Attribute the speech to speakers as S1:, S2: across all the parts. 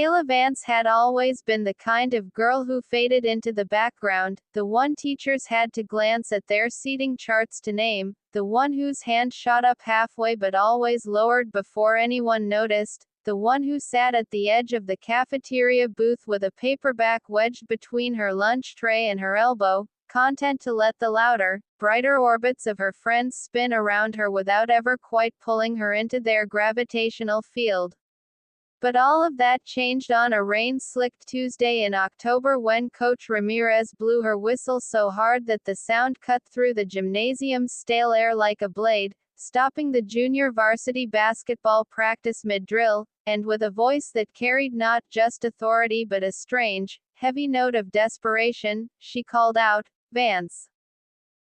S1: Kayla Vance had always been the kind of girl who faded into the background, the one teachers had to glance at their seating charts to name, the one whose hand shot up halfway but always lowered before anyone noticed, the one who sat at the edge of the cafeteria booth with a paperback wedged between her lunch tray and her elbow, content to let the louder, brighter orbits of her friends spin around her without ever quite pulling her into their gravitational field. But all of that changed on a rain-slicked Tuesday in October when Coach Ramirez blew her whistle so hard that the sound cut through the gymnasium's stale air like a blade, stopping the junior varsity basketball practice mid-drill, and with a voice that carried not just authority but a strange, heavy note of desperation, she called out, "Vance!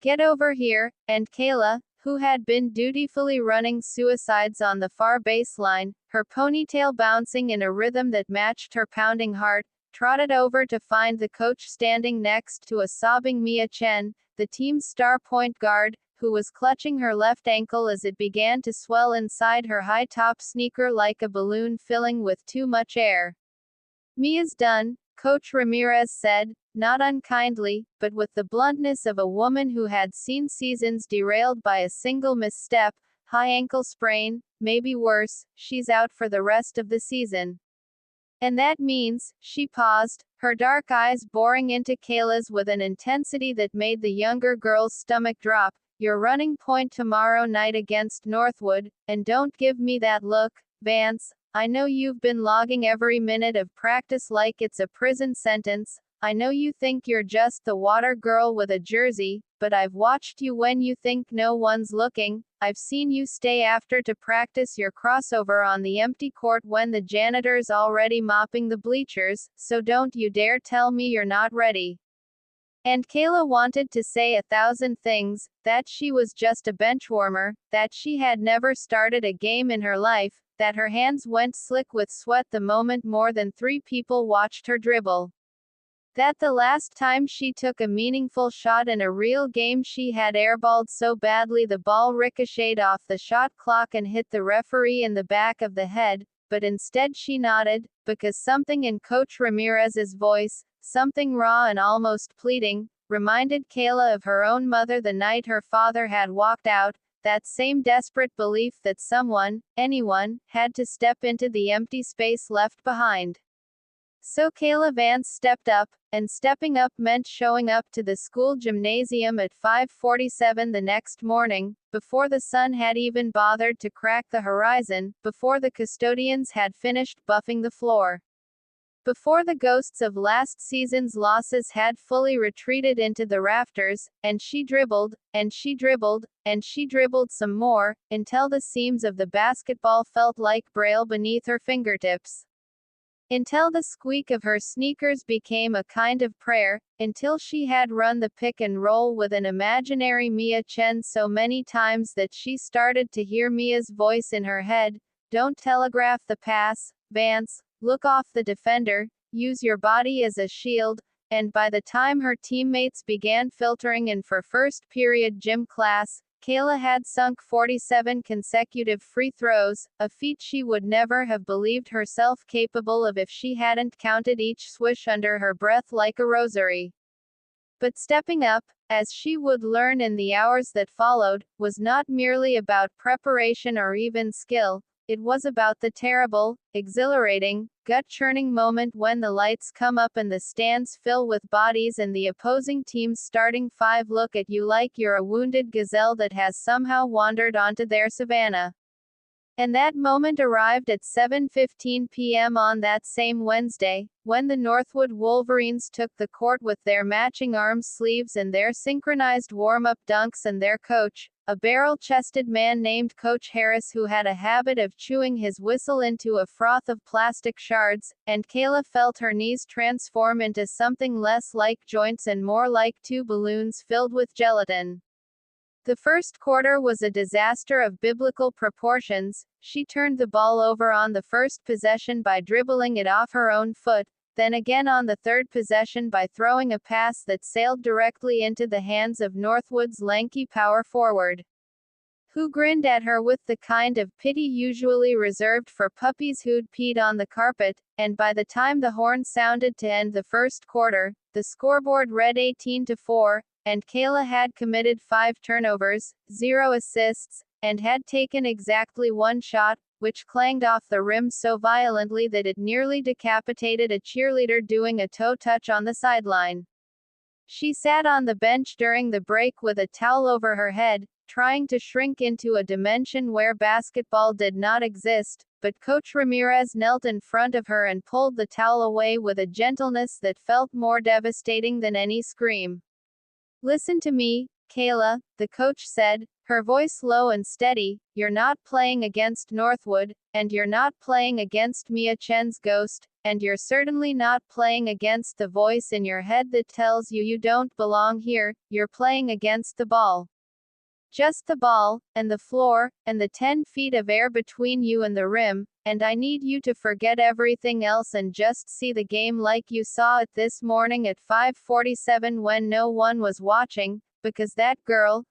S1: Get over here," and Kayla, who had been dutifully running suicides on the far baseline, her ponytail bouncing in a rhythm that matched her pounding heart, trotted over to find the coach standing next to a sobbing Mia Chen, the team's star point guard, who was clutching her left ankle as it began to swell inside her high-top sneaker like a balloon filling with too much air. "Mia's done," Coach Ramirez said, not unkindly, but with the bluntness of a woman who had seen seasons derailed by a single misstep, high ankle sprain, maybe worse, she's out for the rest of the season. And that means, she paused, her dark eyes boring into Kayla's with an intensity that made the younger girl's stomach drop, "You're running point tomorrow night against Northwood, and don't give me that look, Vance. I know you've been logging every minute of practice like it's a prison sentence. I know you think you're just the water girl with a jersey, but I've watched you when you think no one's looking. I've seen you stay after to practice your crossover on the empty court when the janitor's already mopping the bleachers, so don't you dare tell me you're not ready." And Kayla wanted to say 1,000 things, that she was just a benchwarmer, that she had never started a game in her life, that her hands went slick with sweat the moment more than 3 people watched her dribble. That the last time she took a meaningful shot in a real game she had airballed so badly the ball ricocheted off the shot clock and hit the referee in the back of the head, but instead she nodded, because something in Coach Ramirez's voice, something raw and almost pleading, reminded Kayla of her own mother the night her father had walked out, that same desperate belief that someone, anyone, had to step into the empty space left behind. So Kayla Vance stepped up, and stepping up meant showing up to the school gymnasium at 5:47 the next morning, before the sun had even bothered to crack the horizon, before the custodians had finished buffing the floor. Before the ghosts of last season's losses had fully retreated into the rafters, and she dribbled, and she dribbled, and she dribbled some more, until the seams of the basketball felt like braille beneath her fingertips. Until the squeak of her sneakers became a kind of prayer, until she had run the pick and roll with an imaginary Mia Chen so many times that she started to hear Mia's voice in her head, "Don't telegraph the pass, Vance, look off the defender, use your body as a shield," and by the time her teammates began filtering in for first period gym class, Kayla had sunk 47 consecutive free throws, a feat she would never have believed herself capable of if she hadn't counted each swish under her breath like a rosary. But stepping up, as she would learn in the hours that followed, was not merely about preparation or even skill. It was about the terrible, exhilarating, gut-churning moment when the lights come up and the stands fill with bodies and the opposing team's starting 5 look at you like you're a wounded gazelle that has somehow wandered onto their savanna. And that moment arrived at 7:15 p.m. on that same Wednesday, when the Northwood Wolverines took the court with their matching arm sleeves and their synchronized warm-up dunks and their coach, a barrel-chested man named Coach Harris who had a habit of chewing his whistle into a froth of plastic shards, and Kayla felt her knees transform into something less like joints and more like 2 balloons filled with gelatin. The first quarter was a disaster of biblical proportions. She turned the ball over on the first possession by dribbling it off her own foot, then again on the third possession by throwing a pass that sailed directly into the hands of Northwood's lanky power forward, who grinned at her with the kind of pity usually reserved for puppies who'd peed on the carpet, and by the time the horn sounded to end the first quarter, the scoreboard read 18-4, and Kayla had committed 5 turnovers, 0 assists, and had taken exactly 1 shot, which clanged off the rim so violently that it nearly decapitated a cheerleader doing a toe touch on the sideline. She sat on the bench during the break with a towel over her head, trying to shrink into a dimension where basketball did not exist, but Coach Ramirez knelt in front of her and pulled the towel away with a gentleness that felt more devastating than any scream. "Listen to me, Kayla," the coach said, her voice low and steady. "You're not playing against Northwood, and you're not playing against Mia Chen's ghost, and you're certainly not playing against the voice in your head that tells you you don't belong here. You're playing against the ball. Just the ball, and the floor, and the 10 feet of air between you and the rim, and I need you to forget everything else and just see the game like you saw it this morning at 5:47 when no one was watching, because that girl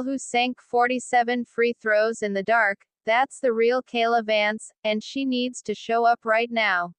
S1: who sank 47 free throws in the dark, that's the real Kayla Vance, and she needs to show up right now."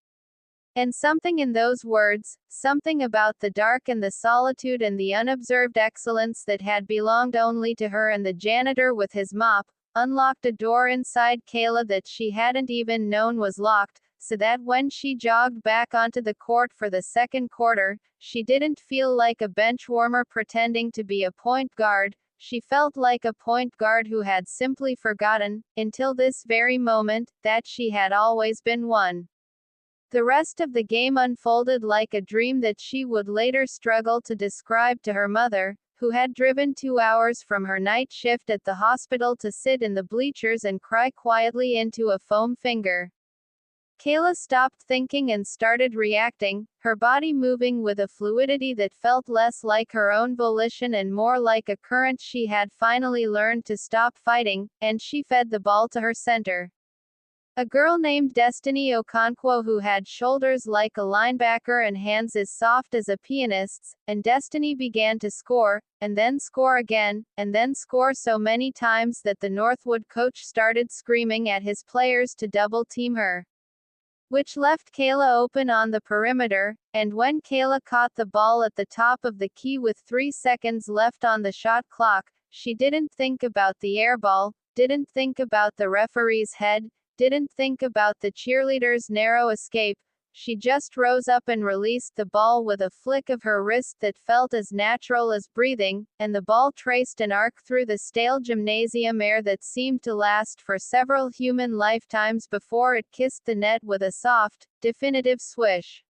S1: And something in those words, something about the dark and the solitude and the unobserved excellence that had belonged only to her and the janitor with his mop, unlocked a door inside Kayla that she hadn't even known was locked, so that when she jogged back onto the court for the second quarter, she didn't feel like a bench warmer pretending to be a point guard. She felt like a point guard who had simply forgotten, until this very moment, that she had always been one. The rest of the game unfolded like a dream that she would later struggle to describe to her mother, who had driven 2 hours from her night shift at the hospital to sit in the bleachers and cry quietly into a foam finger. Kayla stopped thinking and started reacting, her body moving with a fluidity that felt less like her own volition and more like a current she had finally learned to stop fighting, and she fed the ball to her center. A girl named Destiny Okonkwo who had shoulders like a linebacker and hands as soft as a pianist's, and Destiny began to score, and then score again, and then score so many times that the Northwood coach started screaming at his players to double-team her, which left Kayla open on the perimeter, and when Kayla caught the ball at the top of the key with 3 seconds left on the shot clock, she didn't think about the airball, didn't think about the referee's head, didn't think about the cheerleader's narrow escape. She just rose up and released the ball with a flick of her wrist that felt as natural as breathing, and the ball traced an arc through the stale gymnasium air that seemed to last for several human lifetimes before it kissed the net with a soft, definitive swish.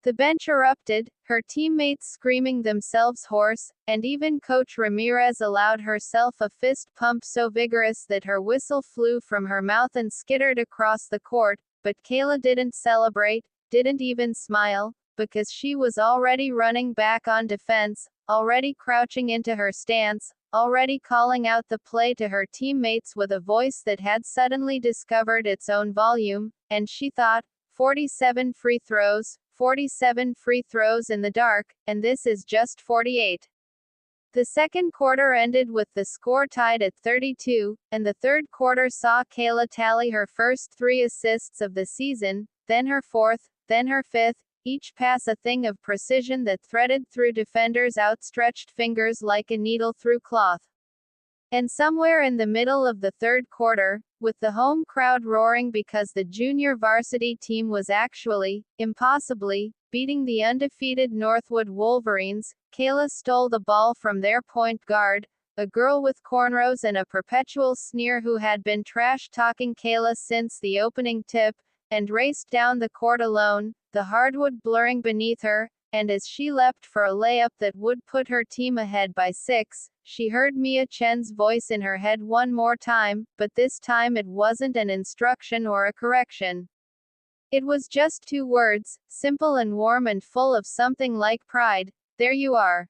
S1: The bench erupted, her teammates screaming themselves hoarse, and even Coach Ramirez allowed herself a fist pump so vigorous that her whistle flew from her mouth and skittered across the court, but Kayla didn't celebrate, didn't even smile, because she was already running back on defense, already crouching into her stance, already calling out the play to her teammates with a voice that had suddenly discovered its own volume, and she thought, 47 free throws, 47 free throws in the dark, and this is just 48. The second quarter ended with the score tied at 32, and the third quarter saw Kayla tally her first 3 assists of the season, then her fourth, then her fifth, each pass a thing of precision that threaded through defenders' outstretched fingers like a needle through cloth. And somewhere in the middle of the third quarter, with the home crowd roaring because the junior varsity team was actually, impossibly, beating the undefeated Northwood Wolverines, Kayla stole the ball from their point guard, a girl with cornrows and a perpetual sneer who had been trash-talking Kayla since the opening tip, and raced down the court alone, the hardwood blurring beneath her, and as she leapt for a layup that would put her team ahead by 6, she heard Mia Chen's voice in her head one more time, but this time it wasn't an instruction or a correction. It was just 2 words, simple and warm and full of something like pride. There you are.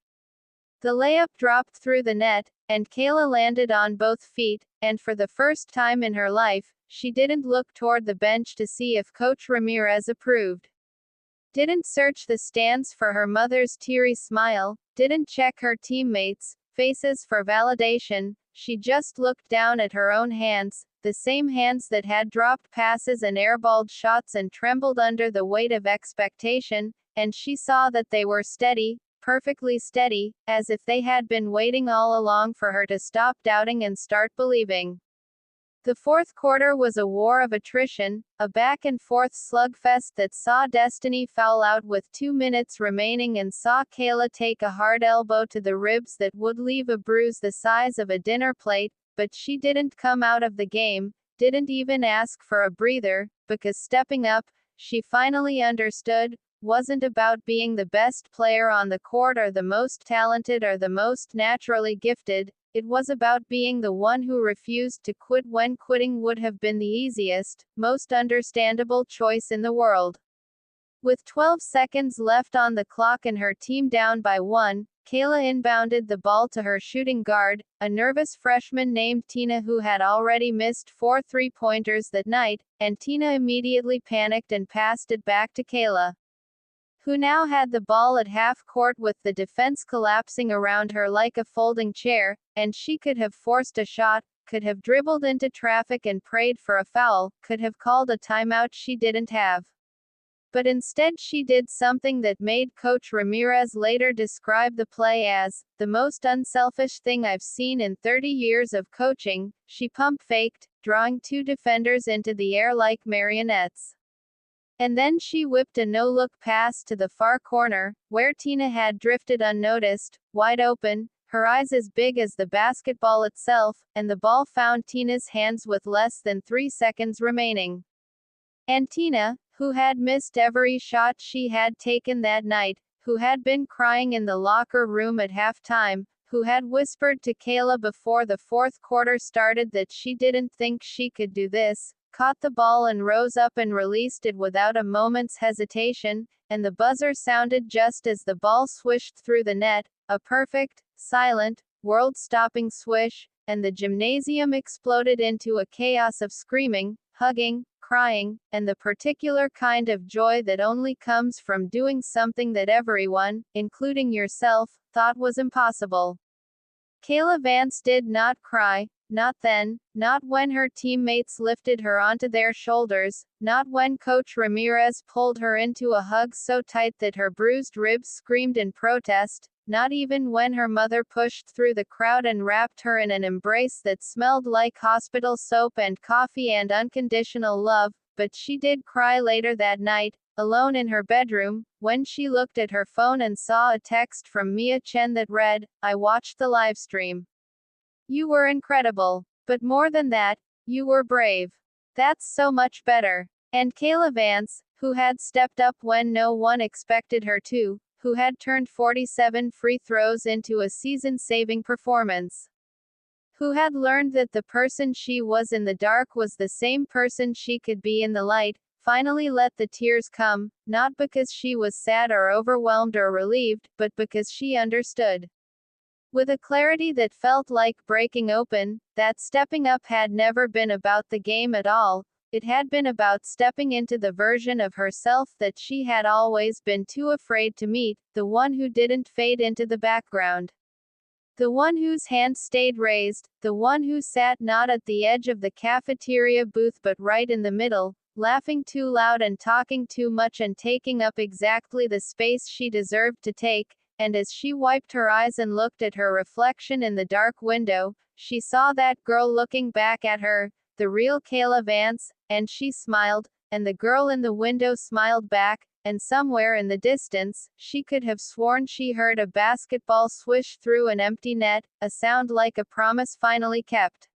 S1: The layup dropped through the net, and Kayla landed on both feet, and for the first time in her life, she didn't look toward the bench to see if Coach Ramirez approved. Didn't search the stands for her mother's teary smile, didn't check her teammates' faces for validation, she just looked down at her own hands, the same hands that had dropped passes and airballed shots and trembled under the weight of expectation, and she saw that they were steady, perfectly steady, as if they had been waiting all along for her to stop doubting and start believing. The fourth quarter was a war of attrition, a back-and-forth slugfest that saw destiny foul out with 2 minutes remaining and saw Kayla take a hard elbow to the ribs that would leave a bruise the size of a dinner plate, but she didn't come out of the game, didn't even ask for a breather, because stepping up, she finally understood, wasn't about being the best player on the court or the most talented or the most naturally gifted. It was about being the one who refused to quit when quitting would have been the easiest, most understandable choice in the world. With 12 seconds left on the clock and her team down by 1, Kayla inbounded the ball to her shooting guard, a nervous freshman named Tina who had already missed 4 three-pointers that night, and Tina immediately panicked and passed it back to Kayla, who now had the ball at half court with the defense collapsing around her like a folding chair, and she could have forced a shot, could have dribbled into traffic and prayed for a foul, could have called a timeout she didn't have. But instead she did something that made Coach Ramirez later describe the play as the most unselfish thing I've seen in 30 years of coaching. She pump faked, drawing 2 defenders into the air like marionettes. And then she whipped a no-look pass to the far corner, where Tina had drifted unnoticed, wide open, her eyes as big as the basketball itself, and the ball found Tina's hands with less than 3 seconds remaining. And Tina, who had missed every shot she had taken that night, who had been crying in the locker room at halftime, who had whispered to Kayla before the fourth quarter started that she didn't think she could do this, caught the ball and rose up and released it without a moment's hesitation, and the buzzer sounded just as the ball swished through the net, a perfect, silent, world-stopping swish, and the gymnasium exploded into a chaos of screaming, hugging, crying, and the particular kind of joy that only comes from doing something that everyone, including yourself, thought was impossible. Kayla Vance did not cry, not then, not when her teammates lifted her onto their shoulders, not when Coach Ramirez pulled her into a hug so tight that her bruised ribs screamed in protest, not even when her mother pushed through the crowd and wrapped her in an embrace that smelled like hospital soap and coffee and unconditional love, but she did cry later that night, alone in her bedroom, when she looked at her phone and saw a text from Mia Chen that read, "I watched the livestream. You were incredible. But more than that, you were brave. That's so much better." And Kayla Vance, who had stepped up when no one expected her to, who had turned 47 free throws into a season-saving performance, who had learned that the person she was in the dark was the same person she could be in the light, finally let the tears come, not because she was sad or overwhelmed or relieved, but because she understood, with a clarity that felt like breaking open, that stepping up had never been about the game at all. It had been about stepping into the version of herself that she had always been too afraid to meet, the one who didn't fade into the background, the one whose hand stayed raised, the one who sat not at the edge of the cafeteria booth but right in the middle, laughing too loud and talking too much and taking up exactly the space she deserved to take. And as she wiped her eyes and looked at her reflection in the dark window, she saw that girl looking back at her, the real Kayla Vance, and she smiled, and the girl in the window smiled back, and somewhere in the distance, she could have sworn she heard a basketball swish through an empty net, a sound like a promise finally kept.